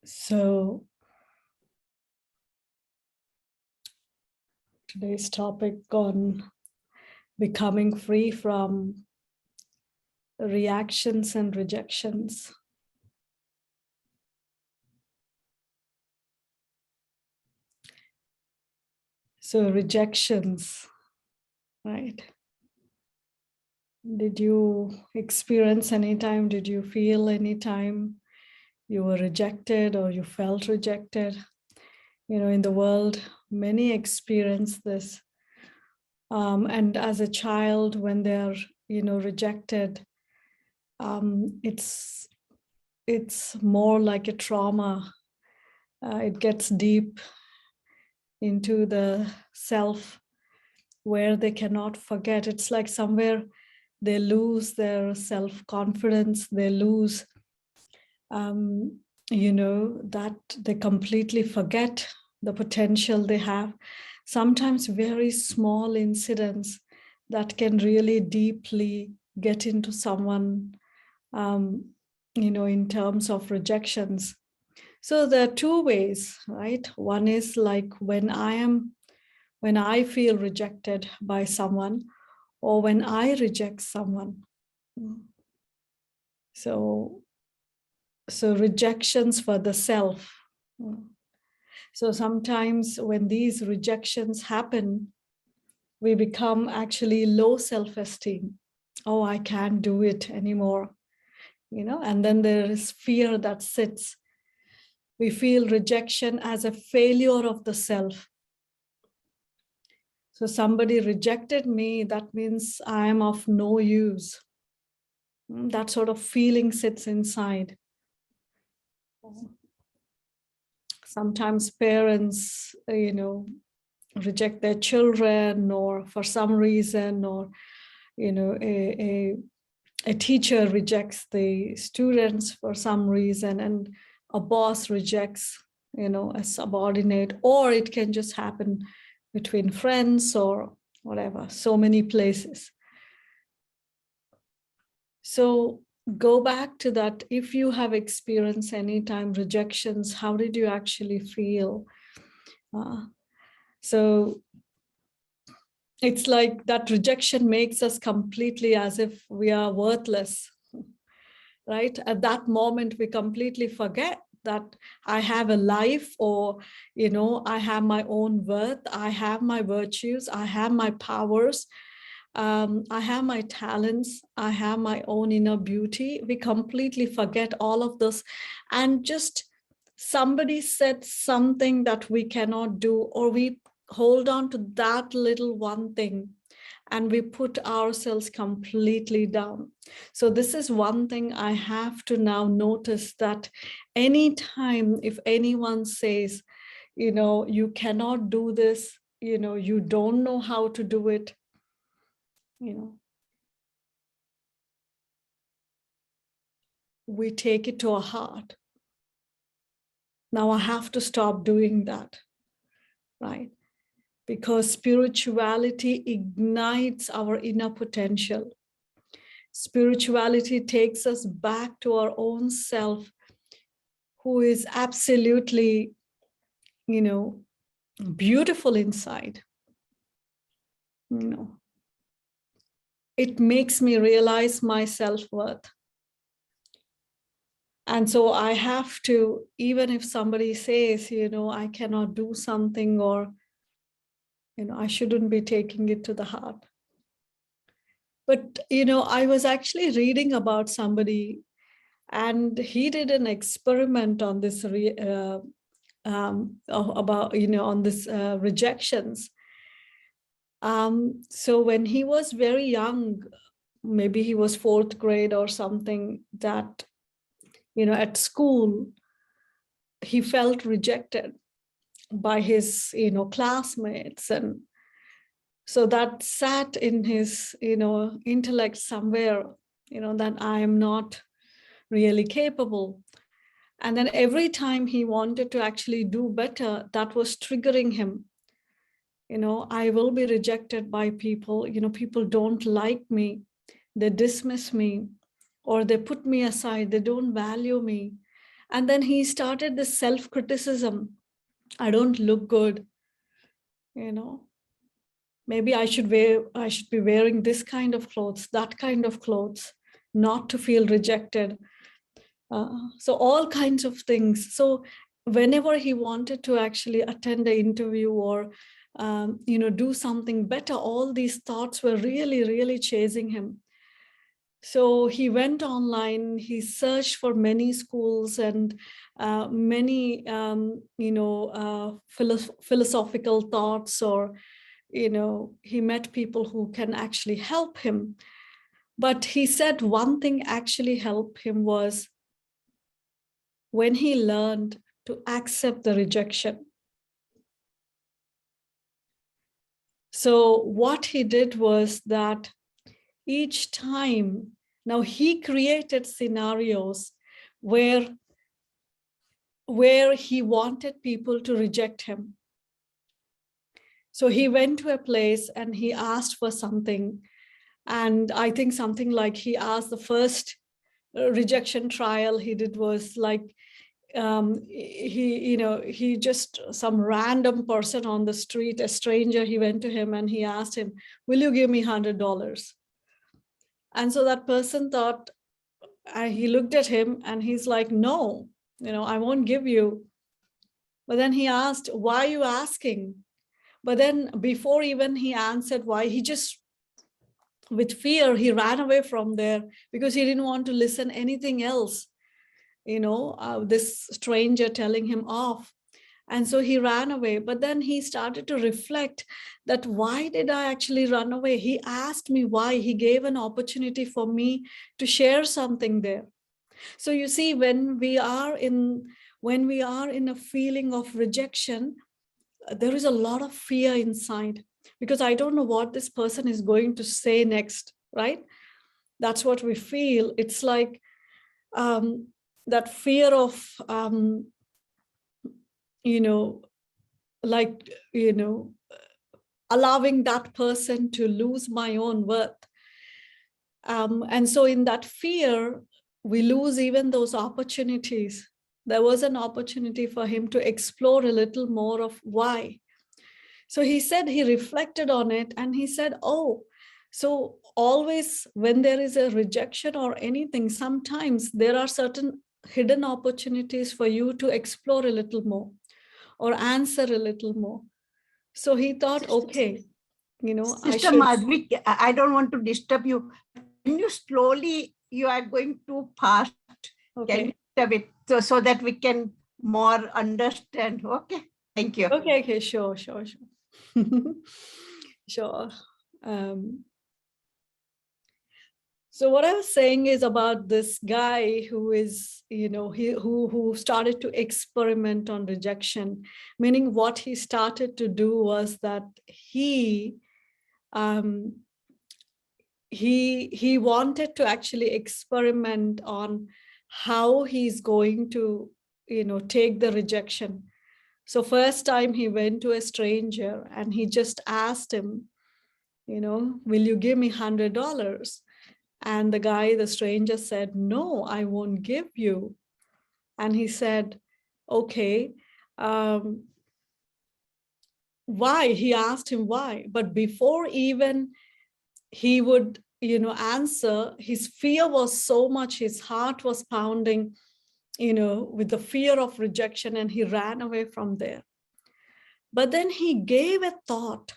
So today's topic on becoming free from reactions and rejections. So rejections, right? Did you experience any time? Did you feel any time you were rejected or you felt rejected? In the world, many experience this. And as a child, when they're, rejected, it's more like a trauma. It gets deep into the self where they cannot forget. It's like somewhere they lose their self-confidence, they lose, that they completely forget the potential they have. Sometimes very small incidents that can really deeply get into someone, in terms of rejections. So there are two ways, right? One is like when I feel rejected by someone, or when I reject someone. So rejections for the self. So sometimes when these rejections happen, we become actually low self-esteem. Oh, I can't do it anymore. And then there is fear that sits. We feel rejection as a failure of the self. So somebody rejected me, that means I am of no use. That sort of feeling sits inside. Sometimes parents, reject their children, or for some reason, or, a teacher rejects the students for some reason, and a boss rejects, a subordinate, or it can just happen between friends or whatever, so many places. So go back to that. If you have experienced any time rejections, how did you actually feel? So it's like that rejection makes us completely as if we are worthless, right? At that moment, we completely forget that I have a life, or, I have my own worth, I have my virtues, I have my powers, I have my talents, I have my own inner beauty. We completely forget all of this, and just somebody said something that we cannot do, or we hold on to that little one thing, and we put ourselves completely down. So this is one thing I have to now notice, that anytime if anyone says, you cannot do this, you don't know how to do it, we take it to our heart. Now I have to stop doing that, right? Because spirituality ignites our inner potential. Spirituality takes us back to our own self, who is absolutely, beautiful inside. It makes me realize my self-worth. And so I have to, even if somebody says, I cannot do something, or, I shouldn't be taking it to the heart. But, I was actually reading about somebody, and he did an experiment on this, about, on this rejections. So when he was very young, maybe he was 4th grade or something, that, at school, he felt rejected by his, classmates. And so that sat in his, intellect somewhere, that I am not really capable. And then every time he wanted to actually do better, that was triggering him. I will be rejected by people, people don't like me, they dismiss me, or they put me aside, they don't value me. And then he started this self-criticism. I don't look good, you know. Maybe I should be wearing this kind of clothes, that kind of clothes, not to feel rejected. So all kinds of things. So whenever he wanted to actually attend an interview or do something better, all these thoughts were really, really chasing him. So he went online, he searched for many schools and many, philosophical thoughts, or, he met people who can actually help him. But he said one thing actually helped him was when he learned to accept the rejection. So what he did was that each time, now he created scenarios where he wanted people to reject him. So he went to a place and he asked for something. And I think something like he asked the first rejection trial he did was like, he just some random person on the street, a stranger, he went to him and he asked him, will you give me $100? And so that person thought, he looked at him and he's like, no, I won't give you. But then he asked, why are you asking? But then before even he answered why, he just, with fear, he ran away from there because he didn't want to listen anything else, this stranger telling him off. And so he ran away. But then he started to reflect that, why did I actually run away? He asked me why. He gave an opportunity for me to share something there. So you see, when we are in a feeling of rejection, there is a lot of fear inside, because I don't know what this person is going to say next, right? That's what we feel. It's like that fear of, allowing that person to lose my own worth. And so in that fear, we lose even those opportunities. There was an opportunity for him to explore a little more of why. So he said, he reflected on it and he said, oh, so always when there is a rejection or anything, sometimes there are certain hidden opportunities for you to explore a little more or answer a little more. So he thought, okay, Sister Madhvi, I don't want to disturb you. Can you slowly, you are going too fast. Okay. Can you stop it so that we can more understand? Okay, thank you. Okay, sure. Sure. So what I was saying is about this guy who is, who started to experiment on rejection, meaning what he started to do was that he wanted to actually experiment on how he's going to, take the rejection. So first time he went to a stranger and he just asked him, will you give me $100? And the stranger said, no, I won't give you. And he said, okay, why? He asked him why. But before even he would, answer, his fear was so much, his heart was pounding, with the fear of rejection, and he ran away from there. But then he gave a thought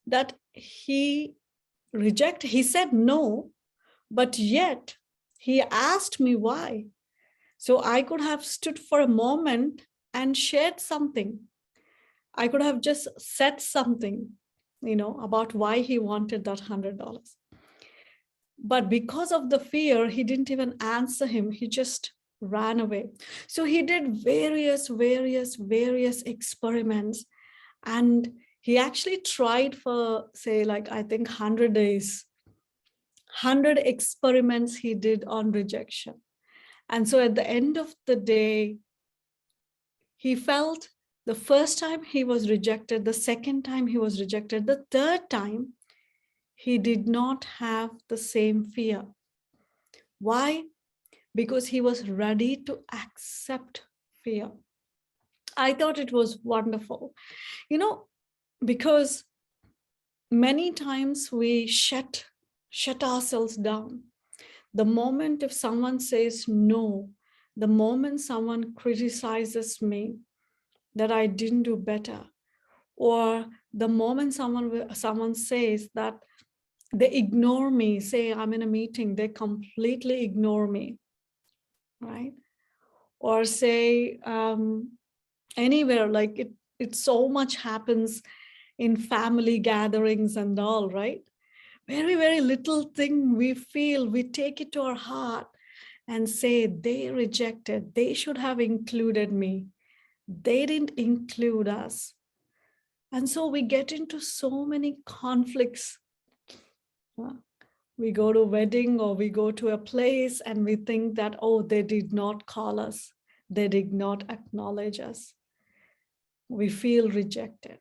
that he said no, but yet he asked me why. So I could have stood for a moment and shared something. I could have just said something, about why he wanted that $100. But because of the fear, he didn't even answer him. He just ran away. So he did various experiments. And he actually tried for, say, like, I think 100 days, 100 experiments he did on rejection. And so at the end of the day, he felt the first time he was rejected, the second time he was rejected, the third time, he did not have the same fear. Why? because he was ready to accept fear. I thought it was wonderful, because many times we shut ourselves down. The moment if someone says no, the moment someone criticizes me that I didn't do better, or the moment someone says that they ignore me, say I'm in a meeting, they completely ignore me, right? Or say anywhere, like it so much happens in family gatherings and all, right? Very, very little thing we feel, we take it to our heart and say, they rejected, they should have included me. They didn't include us. And so we get into so many conflicts. We go to a wedding or we go to a place and we think that, oh, they did not call us. They did not acknowledge us. We feel rejected.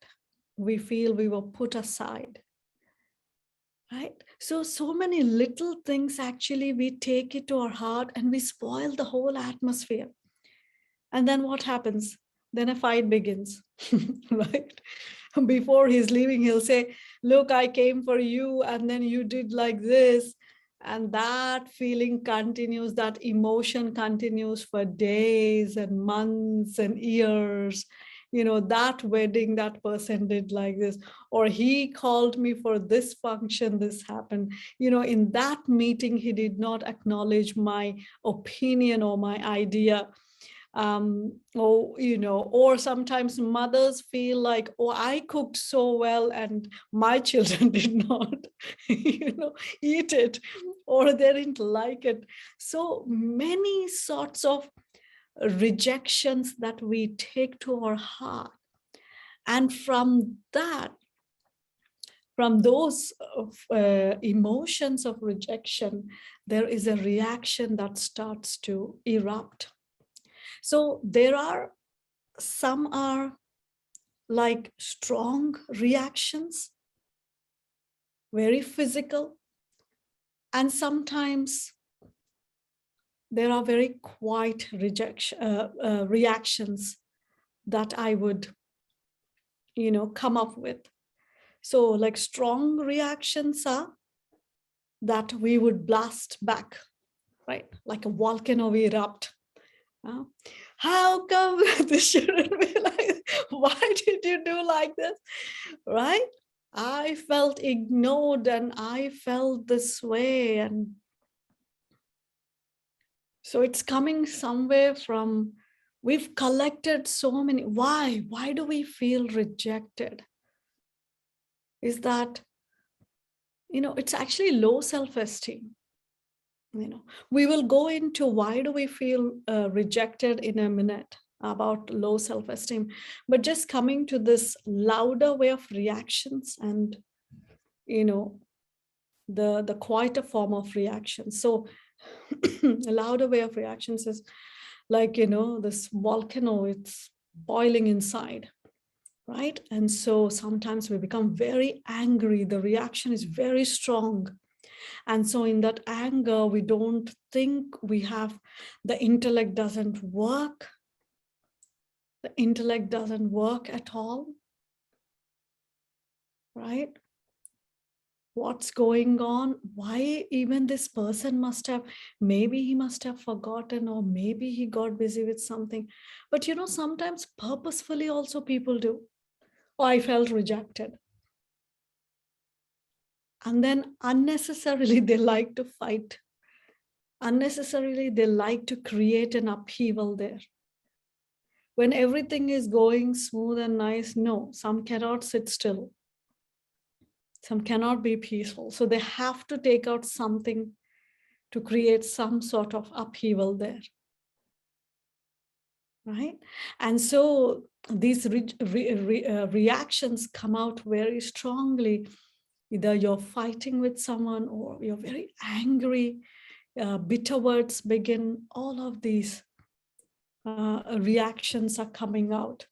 We feel we were put aside. Right? So many little things, actually, we take it to our heart and we spoil the whole atmosphere. And then what happens? Then a fight begins, right? Before he's leaving, he'll say, look, I came for you, and then you did like this. And that feeling continues, that emotion continues for days and months and years. That wedding, that person did like this, or he called me for this function, this happened. In that meeting, he did not acknowledge my opinion or my idea. Or sometimes mothers feel like, oh, I cooked so well and my children did not, eat it, or they didn't like it. So many sorts of rejections that we take to our heart. And from those emotions of rejection, there is a reaction that starts to erupt. So some are like strong reactions, very physical, and sometimes there are very quiet reactions that I would, come up with. So like strong reactions are that we would blast back, right? Like a volcano, we erupt. How come this shouldn't be like, why did you do like this, right? I felt ignored and I felt this way. And so it's coming somewhere from, we've collected so many. Why do we feel rejected? Is that, it's actually low self-esteem. We will go into why do we feel rejected in a minute about low self-esteem, but just coming to this louder way of reactions and, the quieter form of reaction. So a louder way of reactions is like, this volcano, it's boiling inside, right? And so sometimes we become very angry. The reaction is very strong. And so in that anger, we don't think the intellect doesn't work. The intellect doesn't work at all, right? What's going on? Why even this person maybe he must have forgotten, or maybe he got busy with something. But sometimes purposefully also people do. Oh, I felt rejected. And then unnecessarily they like to fight. Unnecessarily they like to create an upheaval there. When everything is going smooth and nice, no, some cannot sit still. Some cannot be peaceful. So they have to take out something to create some sort of upheaval there. Right? And so these reactions come out very strongly. Either you're fighting with someone or you're very angry, bitter words begin, all of these reactions are coming out.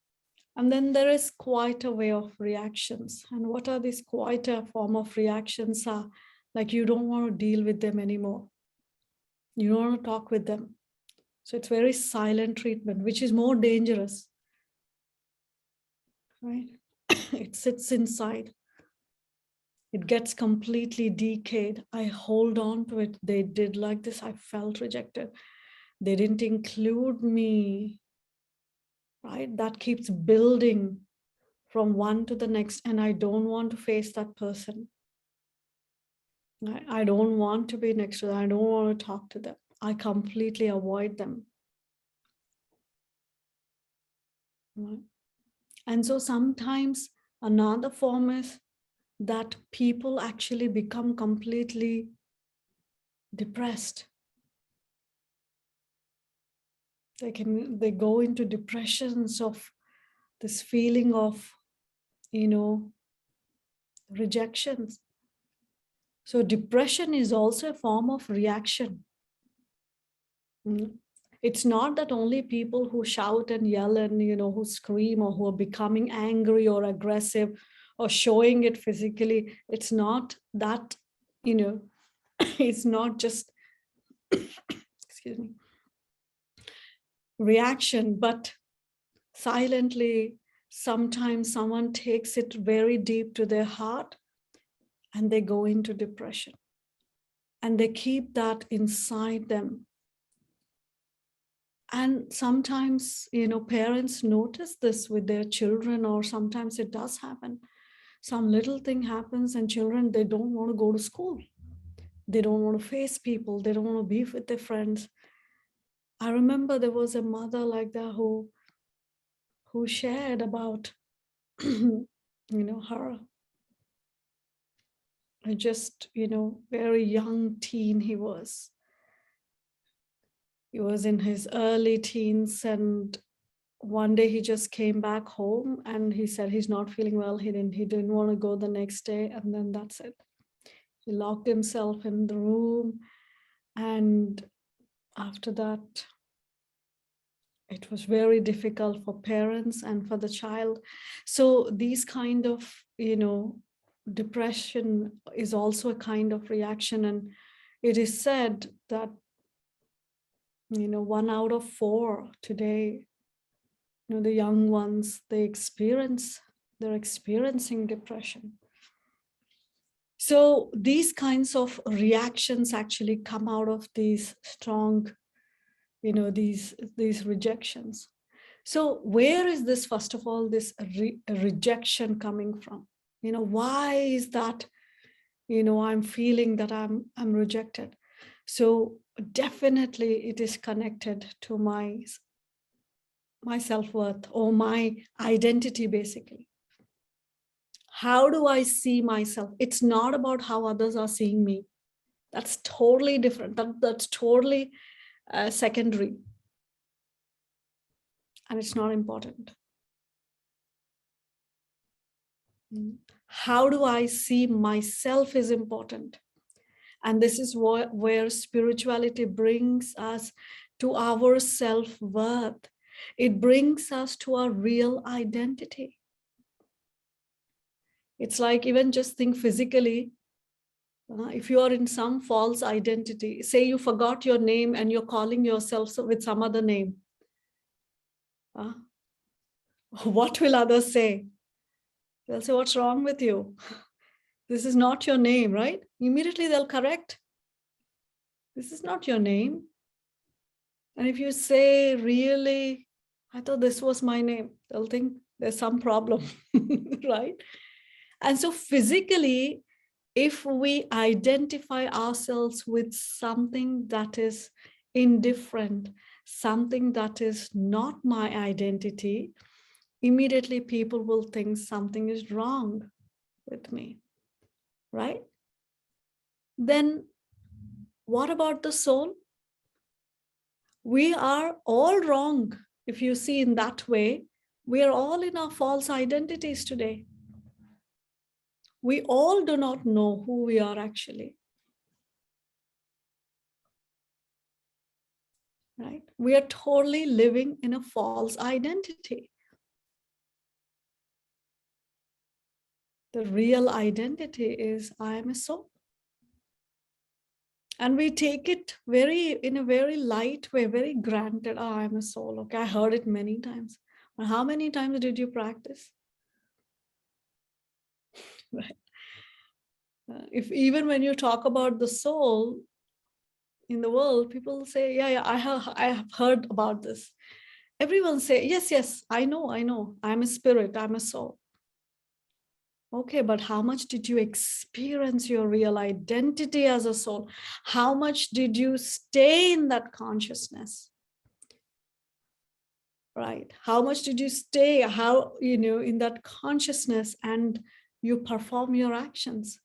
And then there is quieter way of reactions. And what are these quieter form of reactions are? Like you don't want to deal with them anymore. You don't want to talk with them. So it's very silent treatment, which is more dangerous, right? It sits inside. It gets completely decayed. I hold on to it. They did like this. I felt rejected. They didn't include me, right? That keeps building from one to the next. And I don't want to face that person. I don't want to be next to them. I don't want to talk to them. I completely avoid them. Right? And so sometimes another form is that people actually become completely depressed. They go into depressions of this feeling of, rejections. So depression is also a form of reaction. It's not that only people who shout and yell and, who scream or who are becoming angry or aggressive or showing it physically. It's not that, it's not just, excuse me, reaction, but silently, sometimes someone takes it very deep to their heart and they go into depression. And they keep that inside them. And sometimes, parents notice this with their children, or sometimes it does happen. Some little thing happens and children, they don't want to go to school. They don't want to face people. They don't want to be with their friends. I remember there was a mother like that who shared about, her just, very young teen he was. He was in his early teens, and one day he just came back home and he said he's not feeling well. He didn't want to go the next day, and then that's it. He locked himself in the room, and after that, it was very difficult for parents and for the child. So these kind of, depression is also a kind of reaction. And it is said that, 1 out of 4 today, the young ones, they're experiencing depression. So these kinds of reactions actually come out of these strong, these rejections. So where is this, first of all, this rejection coming from? Why is that, I'm feeling that I'm rejected? So definitely it is connected to my self-worth or my identity, basically. How do I see myself? It's not about how others are seeing me. That's totally different. That's totally secondary. And it's not important. How do I see myself is important. And this is where spirituality brings us to our self-worth. It brings us to our real identity. It's like, even just think physically, if you are in some false identity, say you forgot your name and you're calling yourself with some other name. What will others say? They'll say, what's wrong with you? This is not your name, right? Immediately they'll correct. This is not your name. And if you say, really, I thought this was my name, they'll think there's some problem, right? And so physically, if we identify ourselves with something that is indifferent, something that is not my identity, immediately people will think something is wrong with me, right? Then what about the soul? We are all wrong. If you see in that way, we are all in our false identities today. We all do not know who we are actually. Right? We are totally living in a false identity. The real identity is I am a soul. And we take it in a very light way, very granted. Oh, I'm a soul. Okay, I heard it many times. But how many times did you practice? Right. If even when you talk about the soul in the world, people say, yeah, I have heard about this. Everyone say, yes, I know. I'm a spirit, I'm a soul. Okay, but how much did you experience your real identity as a soul? How much did you stay in that consciousness? Right? How much did you stay, in that consciousness, and you perform your actions?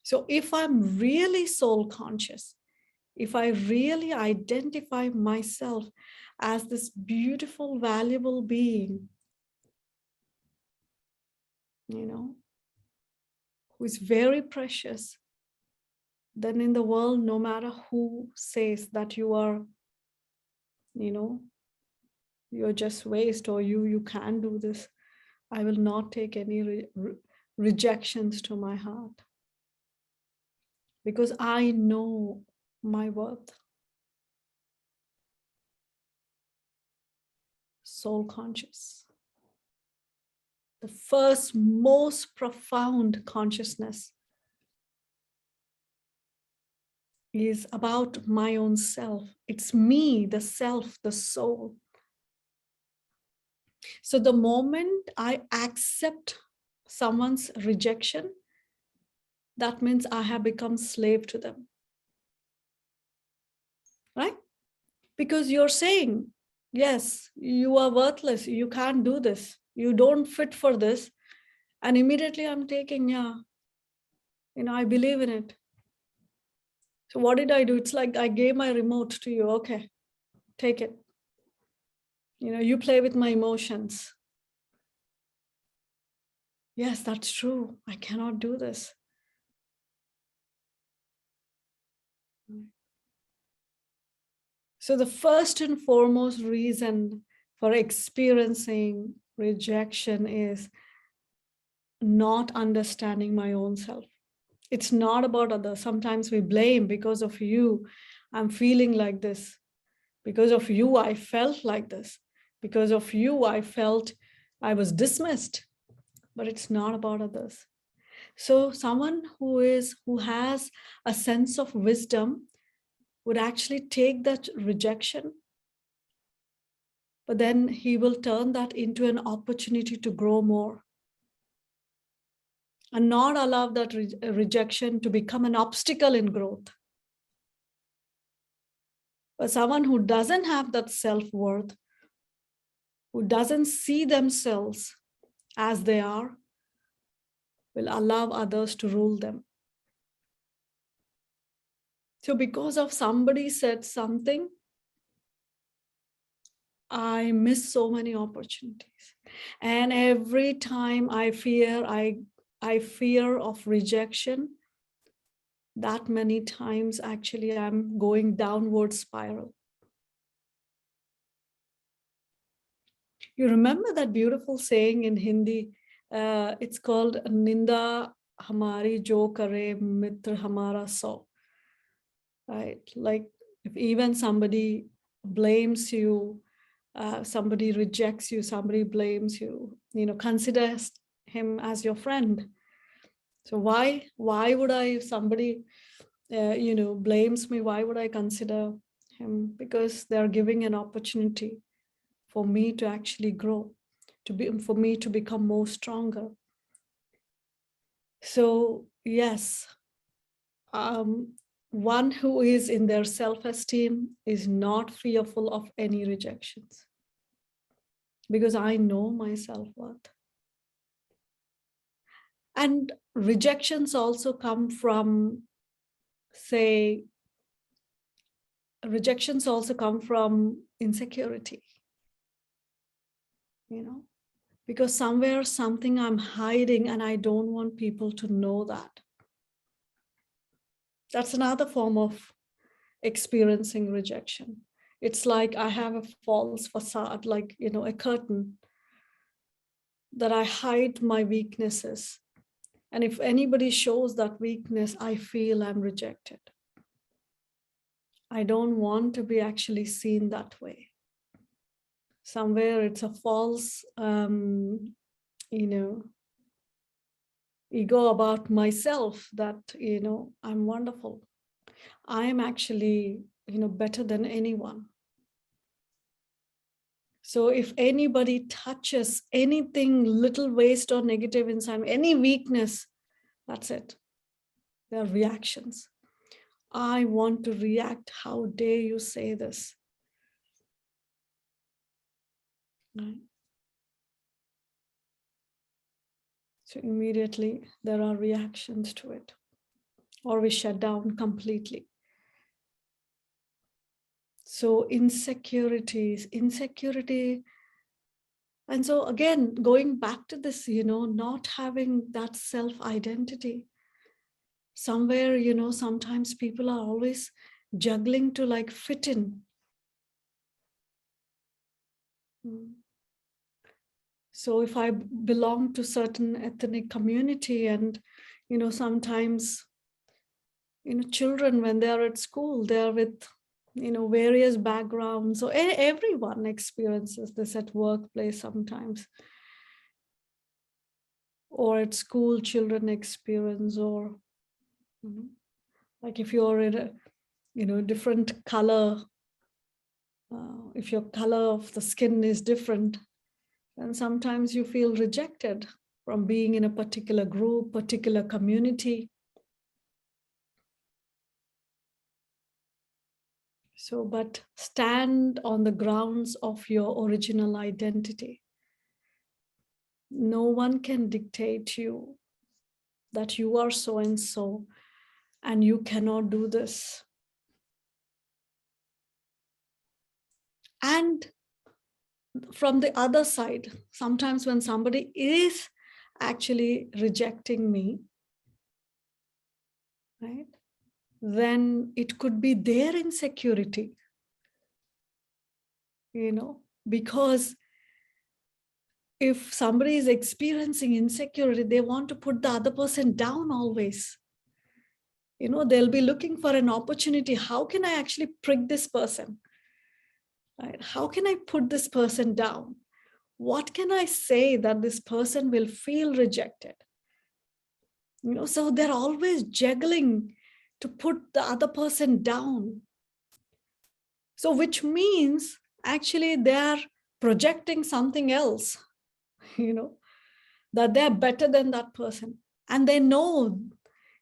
So if I'm really soul conscious, if I really identify myself as this beautiful, valuable being, who is very precious, then in the world, no matter who says that you are, you're just waste, or you can't do this, I will not take any rejections to my heart, because I know my worth. Soul conscious. The first, most profound consciousness is about my own self. It's me, the self, the soul. So the moment I accept someone's rejection, that means I have become slave to them. Right? Because you're saying, yes, you are worthless. You can't do this. You don't fit for this. And immediately I'm taking, yeah, I believe in it. So what did I do? It's like I gave my remote to you. Okay, take it. You play with my emotions. Yes, that's true. I cannot do this. So the first and foremost reason for experiencing rejection is not understanding my own self. It's not about others. Sometimes we blame, because of you, I'm feeling like this. Because of you, I felt like this. Because of you, I felt I was dismissed. But it's not about others. So someone who has a sense of wisdom would actually take that rejection, but then he will turn that into an opportunity to grow more, and not allow that rejection to become an obstacle in growth. But someone who doesn't have that self-worth, who doesn't see themselves as they are, will allow others to rule them. So because of somebody said something, I miss so many opportunities. And every time I fear of rejection, that many times actually I'm going downward spiral. You remember that beautiful saying in Hindi? It's called Ninda Hamari Jo Kare Mitra Hamara So. Right? Like if even somebody blames you, somebody rejects you, somebody blames you, consider him as your friend. So why would I, if somebody blames me, why would I consider him? Because they're giving an opportunity for me to actually grow, for me to become more stronger. So yes, one who is in their self-esteem is not fearful of any rejections, because I know my self-worth. And rejections also come from, insecurity, because somewhere something I'm hiding and I don't want people to know that. That's another form of experiencing rejection. It's like I have a false facade, like, a curtain, that I hide my weaknesses. And if anybody shows that weakness, I feel I'm rejected. I don't want to be actually seen that way. Somewhere it's a false, ego about myself that, I'm wonderful. I'm actually, better than anyone. So if anybody touches anything little waste or negative inside, any weakness, that's it. There are reactions. I want to react. How dare you say this? Right? So immediately there are reactions to it, or we shut down completely. So insecurity. And so again, going back to this, not having that self-identity. Somewhere, sometimes people are always juggling to like fit in. So if I belong to certain ethnic community and, sometimes, children, when they're at school, they're with, various backgrounds. So everyone experiences this at workplace sometimes. Or at school, children experience, or, like if you're in a, different color, if your color of the skin is different, and sometimes you feel rejected from being in a particular group, particular community. So, but stand on the grounds of your original identity. No one can dictate you that you are so and so, and you cannot do this. And from the other side, sometimes when somebody is actually rejecting me, right, then it could be their insecurity, because if somebody is experiencing insecurity, they want to put the other person down always. They'll be looking for an opportunity. How can I actually prick this person? Right? How can I put this person down? What can I say that this person will feel rejected? So they're always juggling to put the other person down. So which means actually they're projecting something else, that they're better than that person. And they know,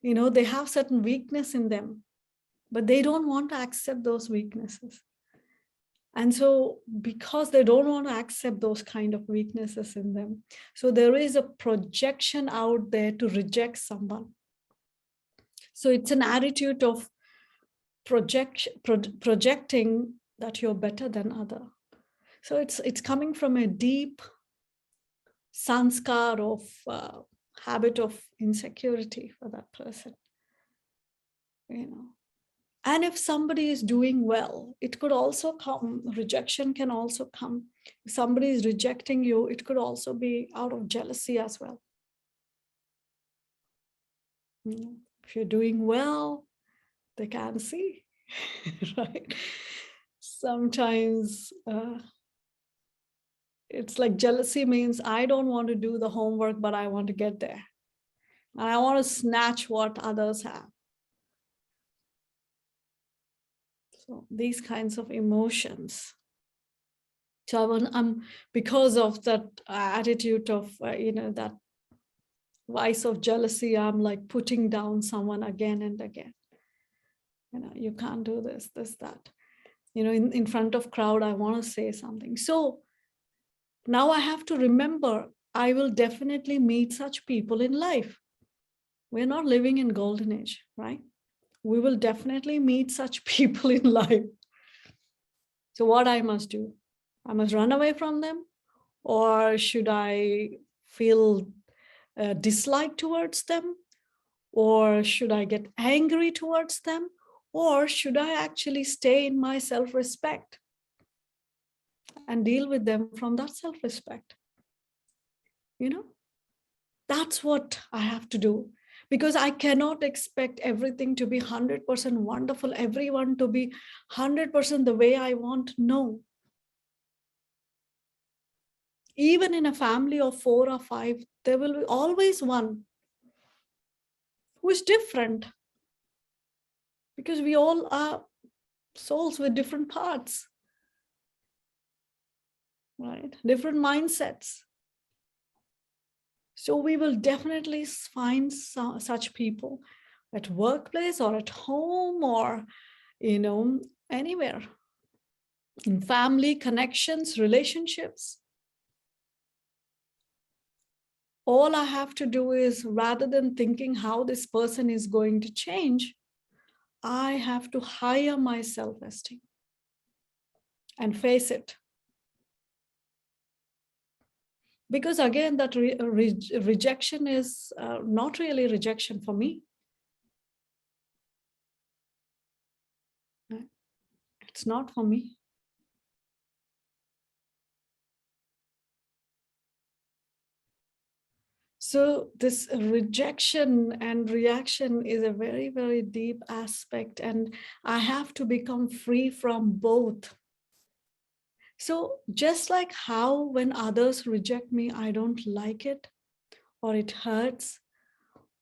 they have certain weakness in them, but they don't want to accept those weaknesses. And so because they don't want to accept those kind of weaknesses in them, so there is a projection out there to reject someone. So it's an attitude of projecting that you're better than other. So it's coming from a deep sanskar of habit of insecurity for that person. And if somebody is doing well, it could also come, rejection can also come. If somebody is rejecting you, it could also be out of jealousy as well. If you're doing well, they can see, right? Sometimes it's like jealousy means I don't want to do the homework, but I want to get there. And I want to snatch what others have. So these kinds of emotions. So I'm because of that attitude of, that vice of jealousy, I'm like putting down someone again and again. You can't do this, that. In front of crowd, I want to say something. So now I have to remember, I will definitely meet such people in life. We're not living in golden age, right? We will definitely meet such people in life. So what I must do? I must run away from them? Or should I feel dislike towards them? Or should I get angry towards them? Or should I actually stay in my self-respect and deal with them from that self-respect? That's what I have to do, because I cannot expect everything to be 100% wonderful, everyone to be 100% the way I want. No. Even in a family of 4 or 5, there will be always one who is different, because we all are souls with different parts, right? Different mindsets. So we will definitely find such people at workplace or at home or, anywhere, in family, connections, relationships. All I have to do is, rather than thinking how this person is going to change, I have to hire my self-esteem and face it. Because again, that rejection is not really rejection for me. It's not for me. So this rejection and reaction is a very, very deep aspect, and I have to become free from both. So just like how when others reject me, I don't like it, or it hurts,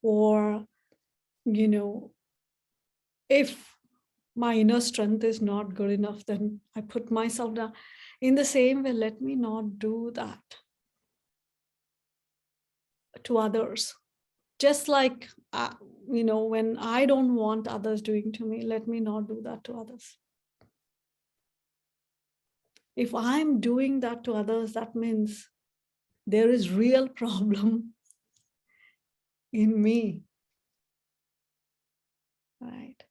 or, if my inner strength is not good enough, then I put myself down. In the same way, let me not do that to others. Just like, when I don't want others doing to me, let me not do that to others. If I'm doing that to others, that means there is real problem in me, right?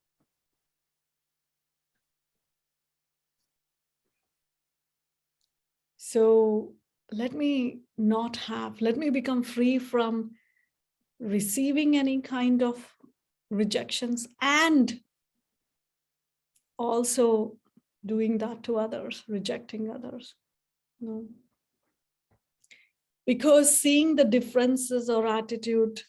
So let me become free from receiving any kind of rejections, and also doing that to others, rejecting others. No. Because seeing the differences or attitudes,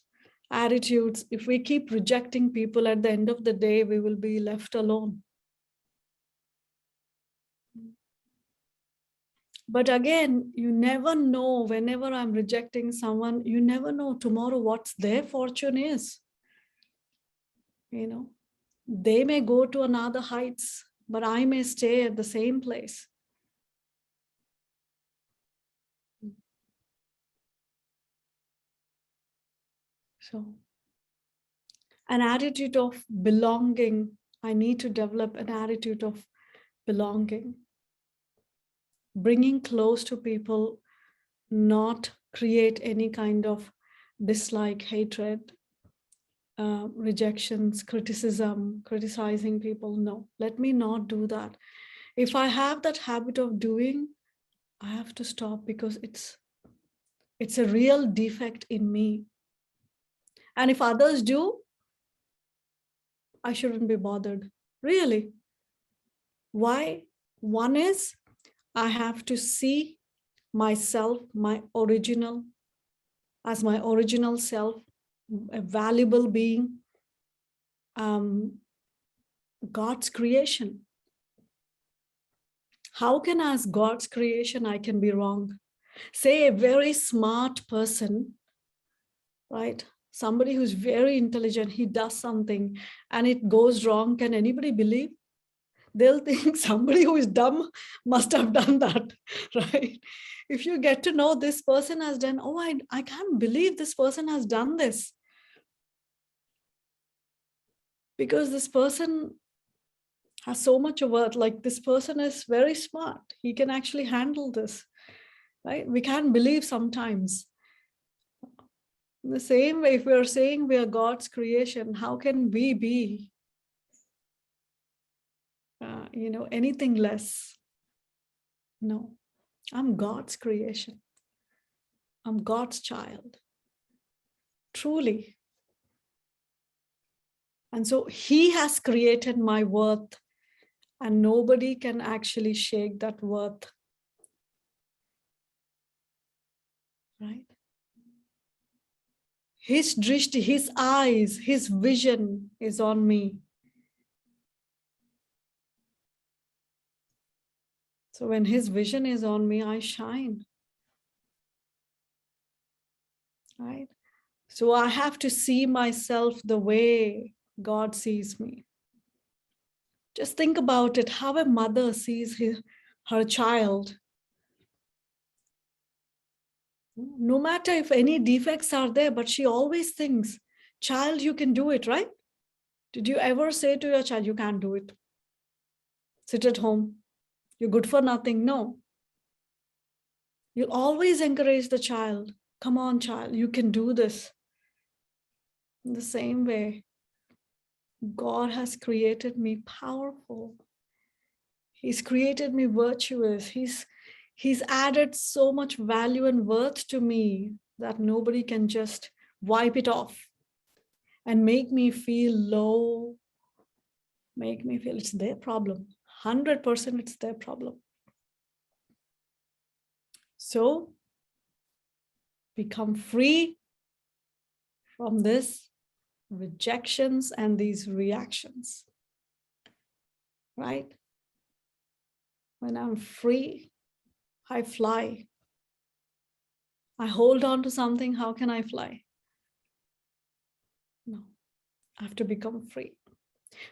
if we keep rejecting people, at the end of the day, we will be left alone. But again, you never know, whenever I'm rejecting someone, you never know tomorrow what their fortune is. They may go to another heights, but I may stay at the same place. So an attitude of belonging, I need to develop an attitude of belonging, bringing close to people, not create any kind of dislike, hatred, rejections, criticism, criticizing people. No, let me not do that. If I have that habit of doing, I have to stop, because it's a real defect in me. And if others do, I shouldn't be bothered. Really. Why? One is, I have to see myself, as my original self, a valuable being, God's creation. How can, as God's creation, I can be wrong? Say a very smart person, right? Somebody who's very intelligent, he does something and it goes wrong. Can anybody believe? They'll think somebody who is dumb must have done that, right? If you get to know this person has done, oh, I can't believe this person has done this. Because this person has so much of worth, like this person is very smart. He can actually handle this, right? We can't believe sometimes. In the same way, if we're saying we are God's creation, how can we be, anything less? No, I'm God's creation. I'm God's child, truly. And so he has created my worth, and nobody can actually shake that worth, right? His drishti, his eyes, his vision is on me. So when his vision is on me, I shine. Right? So I have to see myself the way God sees me. Just think about it, how a mother sees her child. No matter if any defects are there, but she always thinks, child, you can do it, right? Did you ever say to your child, you can't do it? Sit at home. You're good for nothing. No. You'll always encourage the child. Come on, child, you can do this. In the same way, God has created me powerful. He's created me virtuous. He's added so much value and worth to me that nobody can just wipe it off and make me feel low, make me feel it's their problem. 100% it's their problem. So become free from this rejections and these reactions, right? When I'm free, I fly. I hold on to something, how can I fly? No, I have to become free.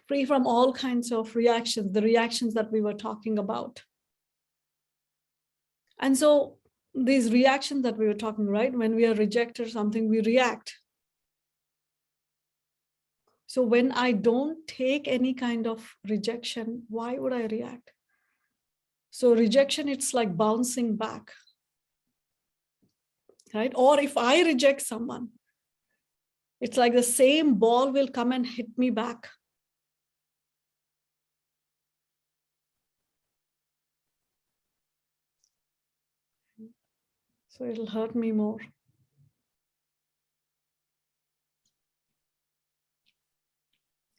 Free from all kinds of reactions, the reactions that we were talking about. And so these reactions that we were talking, right? When we are rejected something, we react. So when I don't take any kind of rejection, why would I react? So rejection, it's like bouncing back, right? Or if I reject someone, it's like the same ball will come and hit me back. So it'll hurt me more.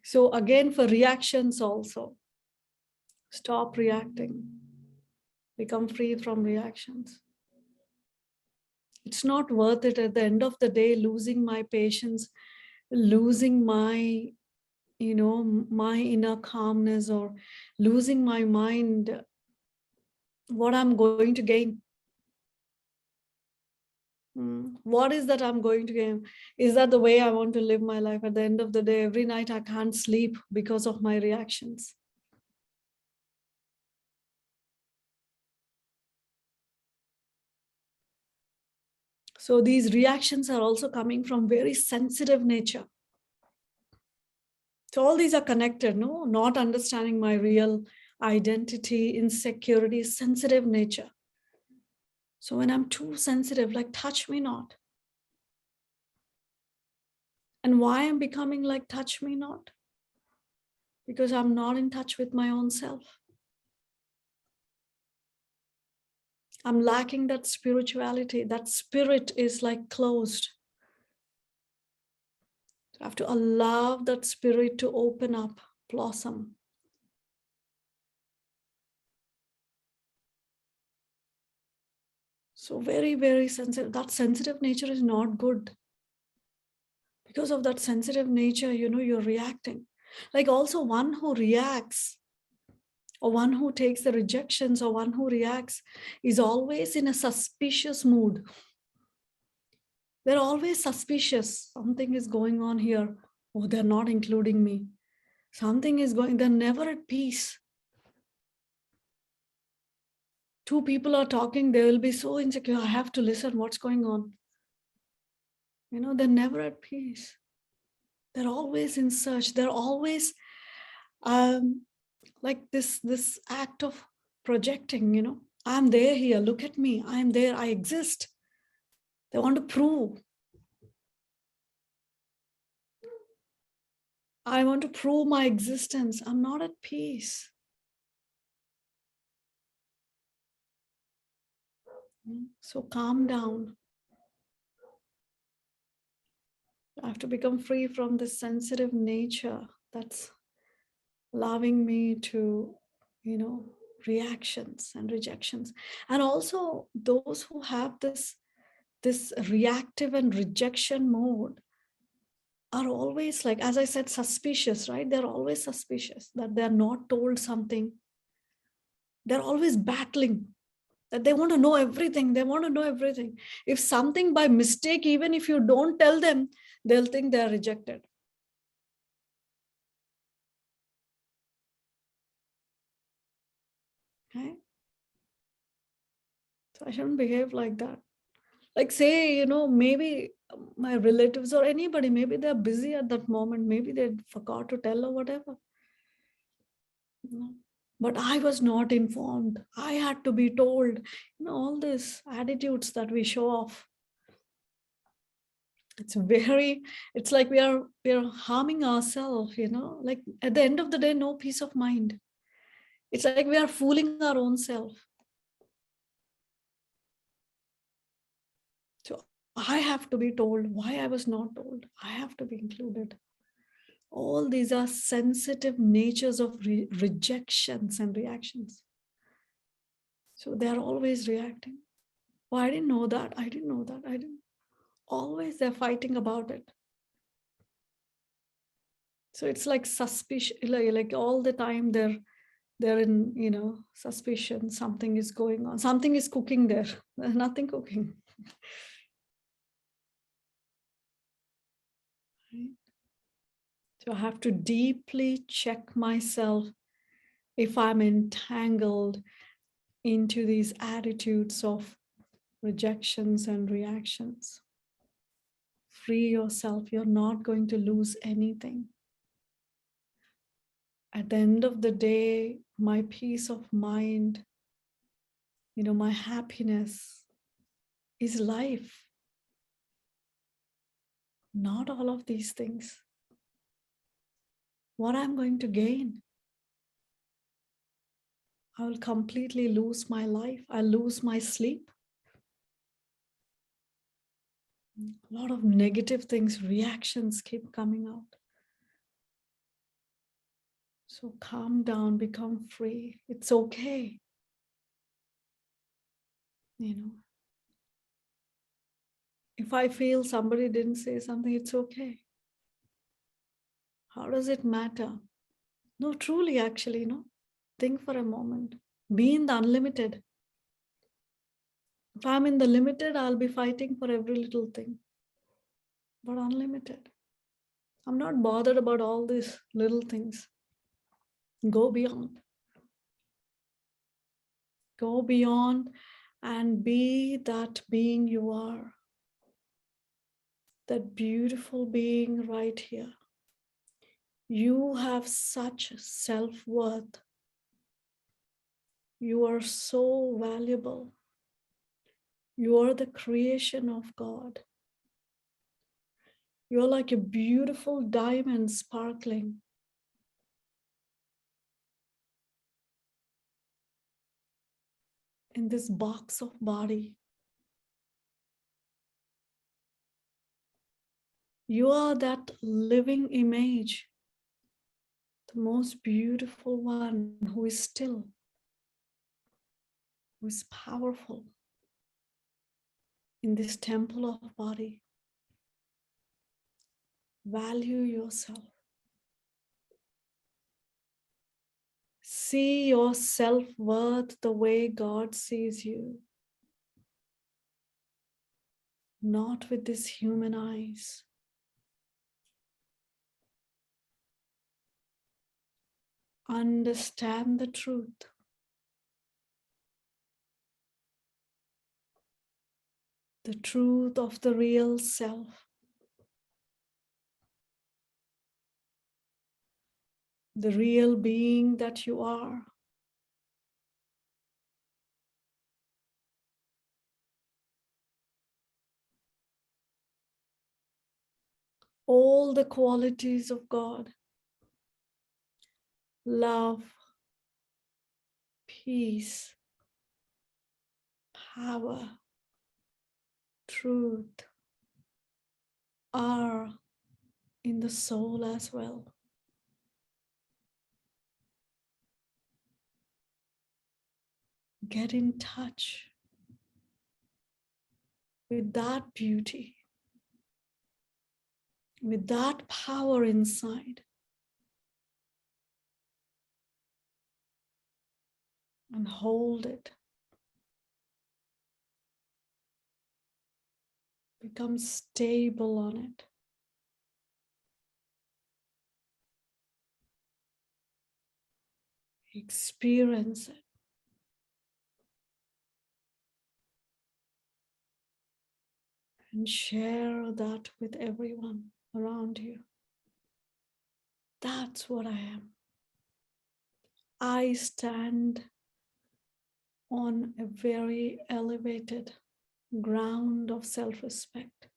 So again, for reactions also, stop reacting. Become free from reactions. It's not worth it at the end of the day, losing my patience, losing my, my inner calmness, or losing my mind. What I'm going to gain? What is that I'm going to gain? Is that the way I want to live my life? At the end of the day, every night I can't sleep because of my reactions. So these reactions are also coming from very sensitive nature. So all these are connected, no? Not understanding my real identity, insecurity, sensitive nature. So when I'm too sensitive, like touch me not. And why I'm becoming like touch me not? Because I'm not in touch with my own self. I'm lacking that spirituality. That spirit is like closed. I have to allow that spirit to open up, blossom. So very, very sensitive. That sensitive nature is not good. Because of that sensitive nature, you're reacting. Like also one who reacts, or one who takes the rejections, or one who reacts is always in a suspicious mood. They're always suspicious. Something is going on here. Oh, they're not including me. Something is going, they're never at peace. Two people are talking, they will be so insecure. I have to listen, what's going on? They're never at peace. They're always in search. They're always like this act of projecting, I'm there here, look at me, I'm there, I exist. They want to prove. I want to prove my existence. I'm not at peace. So calm down. I have to become free from this sensitive nature that's allowing me to, reactions and rejections. And also those who have this reactive and rejection mode, are always, like, as I said, suspicious, right? They're always suspicious that they're not told something. They're always battling, that they want to know everything. They want to know everything. If something by mistake, even if you don't tell them, they'll think they're rejected. Okay? So I shouldn't behave like that. Like, say, maybe my relatives or anybody, maybe they're busy at that moment. Maybe they forgot to tell or whatever. But I was not informed. I had to be told. All these attitudes that we show off. It's like we are harming ourselves, like at the end of the day, no peace of mind. It's like we are fooling our own self. So I have to be told why I was not told. I have to be included. All these are sensitive natures of rejections and reactions. So they are always reacting. Oh, I didn't know that. I didn't know that. I didn't. Always they're fighting about it. So it's like suspicion, like all the time they're in, suspicion. Something is going on. Something is cooking there. There's nothing cooking. Right? So I have to deeply check myself if I'm entangled into these attitudes of rejections and reactions. Free yourself. You're not going to lose anything. At the end of the day, my peace of mind, my happiness is life. Not all of these things. What I'm going to gain? I will completely lose my life. I'll lose my sleep. A lot of negative things, reactions keep coming out. So calm down, become free. It's okay. If I feel somebody didn't say something, it's okay. How does it matter? No, truly, actually, think for a moment. Be in the unlimited. If I'm in the limited, I'll be fighting for every little thing. But unlimited. I'm not bothered about all these little things. Go beyond. Go beyond and be that being you are. That beautiful being right here. You have such self-worth. You are so valuable. You are the creation of God. You're like a beautiful diamond sparkling. In this box of body. You are that living image, the most beautiful one who is still, who is powerful in this temple of body. Value yourself. See your self-worth the way God sees you, not with these human eyes. Understand the truth. The truth of the real self. The real being that you are. All the qualities of God. Love, peace, power, truth are in the soul as well. Get in touch with that beauty. with that power inside. And hold it. Become stable on it. Experience it. And share that with everyone around you. That's what I am. I stand on a very elevated ground of self-respect.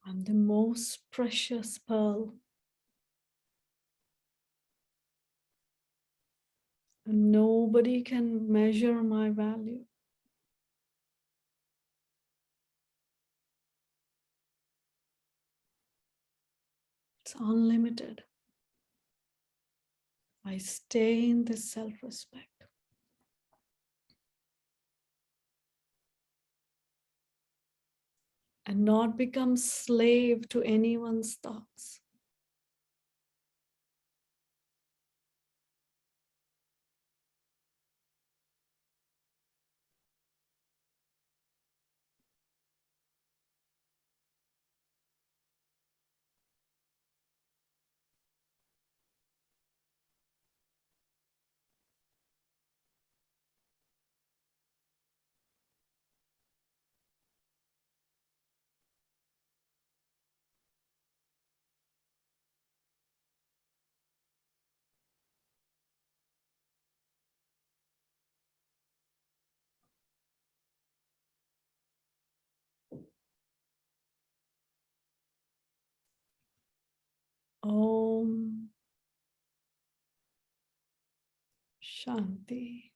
I'm the most precious pearl. And nobody can measure my value. It's unlimited. I stay in this self-respect. And not become slave to anyone's thoughts. Om Shanti.